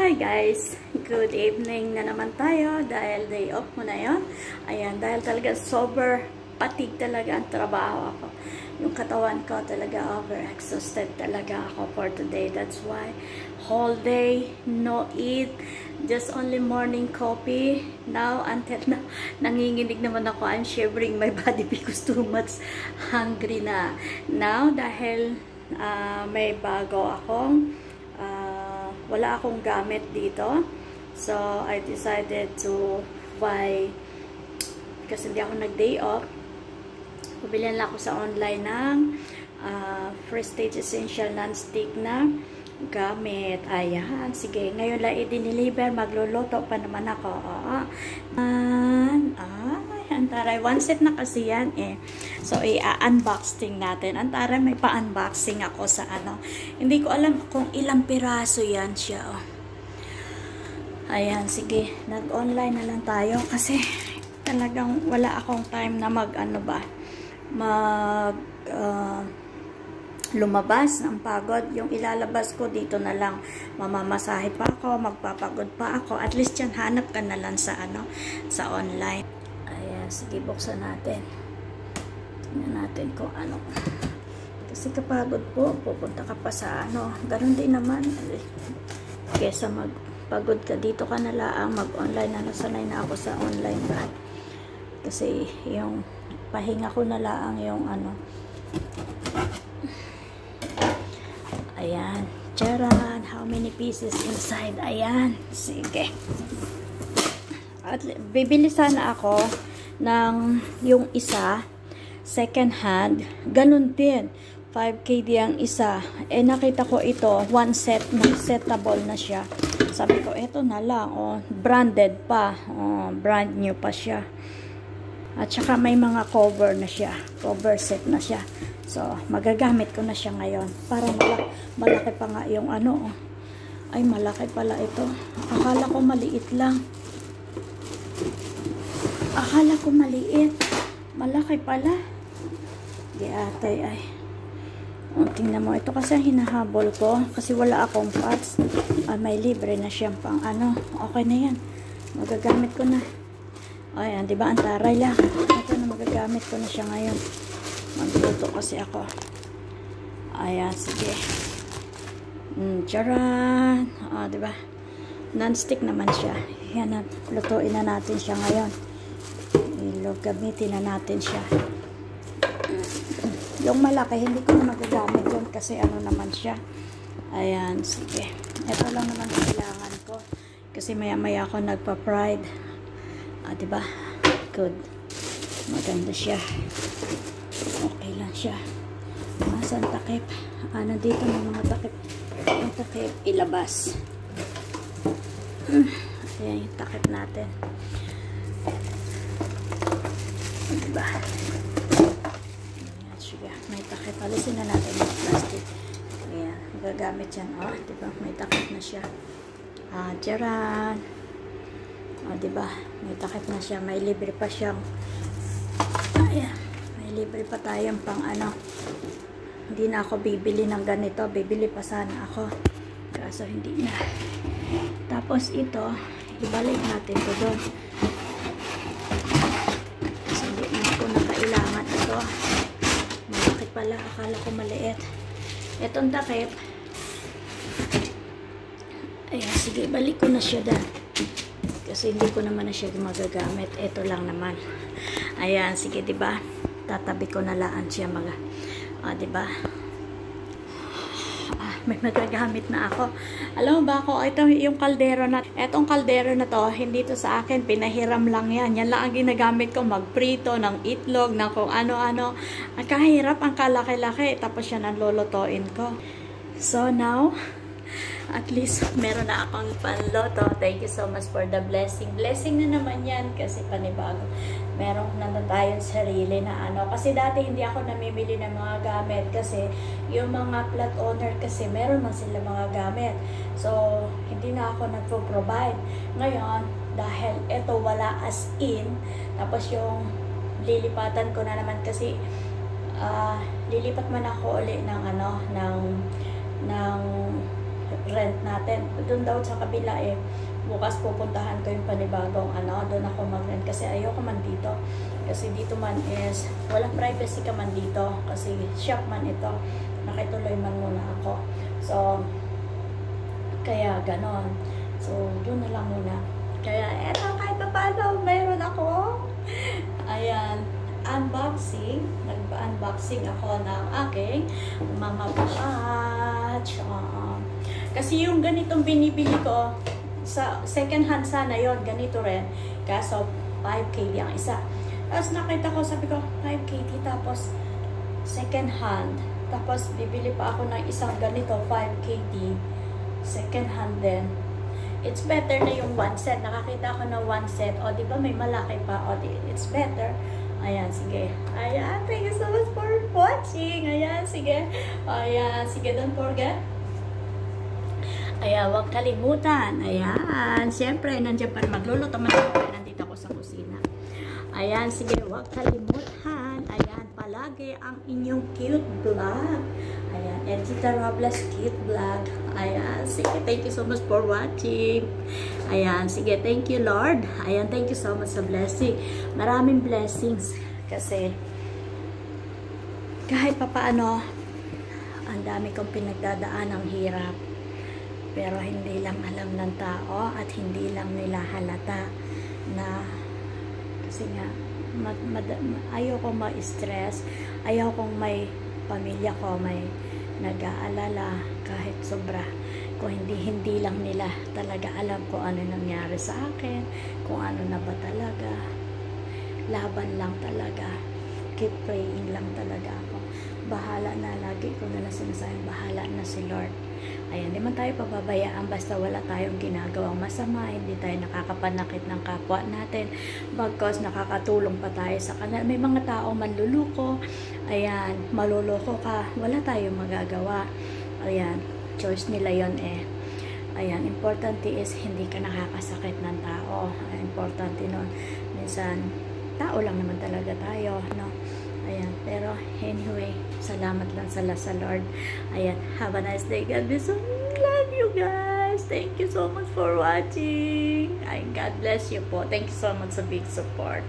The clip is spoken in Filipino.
Hi guys! Good evening na naman tayo dahil day off mo na yun. Ayan, dahil talaga sober patig talaga ang trabaho ako. Yung katawan ko talaga over-exhausted talaga ako for today. That's why whole day, no eat, just only morning coffee. Now, until na, nanginginig naman ako, I'm shivering my body because too much hungry na. Now, dahil may bago akong wala akong gamit dito. So, I decided to buy, kasi hindi ako nag-day off, pabilihan lang ako sa online ng Prestige Essential Non-Stick na gamit. Ayan, sige. Ngayon lang i-deliver, magluluto pa naman ako. Antaray, one set na kasi yan eh. So, i-unboxing natin. Antaray, may pa-unboxing ako sa ano. Hindi ko alam kung ilang piraso yan siya. Oh. Ayan, sige. Nag-online na lang tayo kasi talagang wala akong time na lumabas ng pagod. Yung ilalabas ko dito na lang. Mamamasahe pa ako, magpapagod pa ako. At least yan, hanap ka na lang sa ano, sa online. Ayan, sige, buksan natin. Tingnan natin kung ano. Kasi kapagod po, pupunta ka pa sa ano. Ganun din naman. Kesa magpagod ka, dito ka na lang, mag-online na. Nasanay na ako sa online ba. Kasi yung pahinga ko na lang yung ano. Ayan. Charan, how many pieces inside? Ayan. Sige. At bibili sana ako ng yung isa second hand, ganun din 5KD ang isa. Eh nakita ko ito, one set na settable na siya. Sabi ko ito na lang, oh, branded pa, oh, brand new pa siya. At saka may mga cover na siya, cover set na siya. So magagamit ko na siya ngayon para malaki pa nga yung ano, oh. Ay malaki pala ito, akala ko maliit lang. Akala ko maliit. Malaki pala. Di atay ay. O, tingnan mo. Ito kasi hinahabol ko. Kasi wala akong parts. May libre na siyang pang ano. Okay na yan. Magagamit ko na. Ayan, diba? Ang taray lang. Ito na magagamit ko na siya ngayon. Magluto kasi ako. Ayan, sige. Charan. O, diba? Non-stick naman siya. Yan na. Lutuin na natin siya ngayon. Gamitin na natin siya. Yung malaki, hindi ko na magagamit yun kasi ano naman siya. Ayan, sige. Ito lang naman kailangan ko. Kasi maya-maya ako nagpa-pride. Diba? Good. Maganda siya. Okay lang siya. Asan takip? Nandito may mga takip. Yung takip, ilabas. Ayan yung takip natin. Diba? Ayan, sige. May takip. Alisin na natin yung plastic. Ayan. Gagamit yan. Oh, diba? May takip na siya. Tiyaran. Diba? May takip na siya. May libre pa siyang. Ayan. May libre pa tayong pang ano. Hindi na ako bibili ng ganito. Bibili pa sana ako. Kaso hindi na. Tapos ito, ibalik natin ito doon. Kailangan ito. Malaki pala. Akala ko maliit. Itong takip. Ayan, sige. Balik ko na siya dyan. Kasi hindi ko naman na siya magagamit. Ito lang naman. Ayan, sige, diba? Tatabi ko na laan siya diba? May magagamit na ako. Alam mo ba ako, ito yung kaldero na, etong kaldero na to, hindi to sa akin, pinahiram lang yan. Yan lang ang ginagamit ko, magprito ng itlog, ng kung ano-ano. Ang kahirap, ang kalaki-laki, tapos yan ang lulutuin ko. So now, at least meron na akong panloto. Thank you so much for the blessing. Blessing na naman yan kasi panibago. Meron na tayong sarili na ano. Kasi dati hindi ako namimili ng mga gamit kasi yung mga plot owner kasi meron man sila mga gamit. So, hindi na ako nagpo-provide. Ngayon, dahil ito wala as in, tapos yung lilipatan ko na naman kasi lilipat man ako uli ng ano, ng rent natin. Doon daw sa kabila eh, bukas pupuntahan ko yung panibagong doon ako mag-rent kasi ayoko man dito. Kasi dito man is, walang privacy ka man dito. Kasi shop man ito. Nakituloy man muna ako. So, kaya ganon. So, doon na lang muna. Kaya, eto, kahit pa paano, mayroon ako. Ayan, unboxing. Nag-unboxing ako ng aking Mama Batch. Kasi yung ganitong binibili ko, sa second hand sana yon ganito rin. Kaso, 5KD ang isa. Tapos nakita ko, sabi ko, 5KD, tapos second hand. Tapos, bibili pa ako ng isang ganito, 5KD. Second hand din. It's better na yung one set. Nakakita ako ng one set. O, di ba may malaki pa? O, it's better. Ayan, sige. Ayan, thank you so much for watching. Ayan, sige. Ayan, sige, don't forget. Ayan, huwag kalimutan. Ayan, siyempre, nandiyan pa magluluto. Nandito ako sa kusina. Ayan, sige, huwag kalimutan. Ayan, palagi ang inyong cute vlog. Ayan, Edita Robles cute vlog. Ayan, sige, thank you so much for watching. Ayan, sige, thank you Lord. Ayan, thank you so much sa blessing. Maraming blessings. Kasi, kahit papaano, ang dami kong pinagdadaan ng hirap. Pero hindi lang alam ng tao at hindi lang nila halata na kasi nga, ayaw kong ma-stress, ayaw kong may pamilya ko, may nag-aalala kahit sobra. Kung hindi lang nila talaga alam kung ano nangyari sa akin, kung ano na ba talaga. Laban lang talaga. Keep praying lang talaga ako. Bahala na, lagi ko na sinasabi, bahala na si Lord. Ayan, di man tayo pababayaan basta wala tayong ginagawang masama, hindi tayo nakakapanakit ng kapwa natin, bagkos nakakatulong pa tayo sa kanila. May mga tao manluluko, ayan, maluloko ka, wala tayong magagawa. Ayan, choice nila yon eh. Ayan, importante is hindi ka nakakasakit ng tao. Importante nun. Minsan, tao lang naman talaga tayo, no? Ayan, pero anyway, salamat lang sa Lord. Ayan, have a nice day. God bless you. Love you guys. Thank you so much for watching. And God bless you po. Thank you so much sa big support.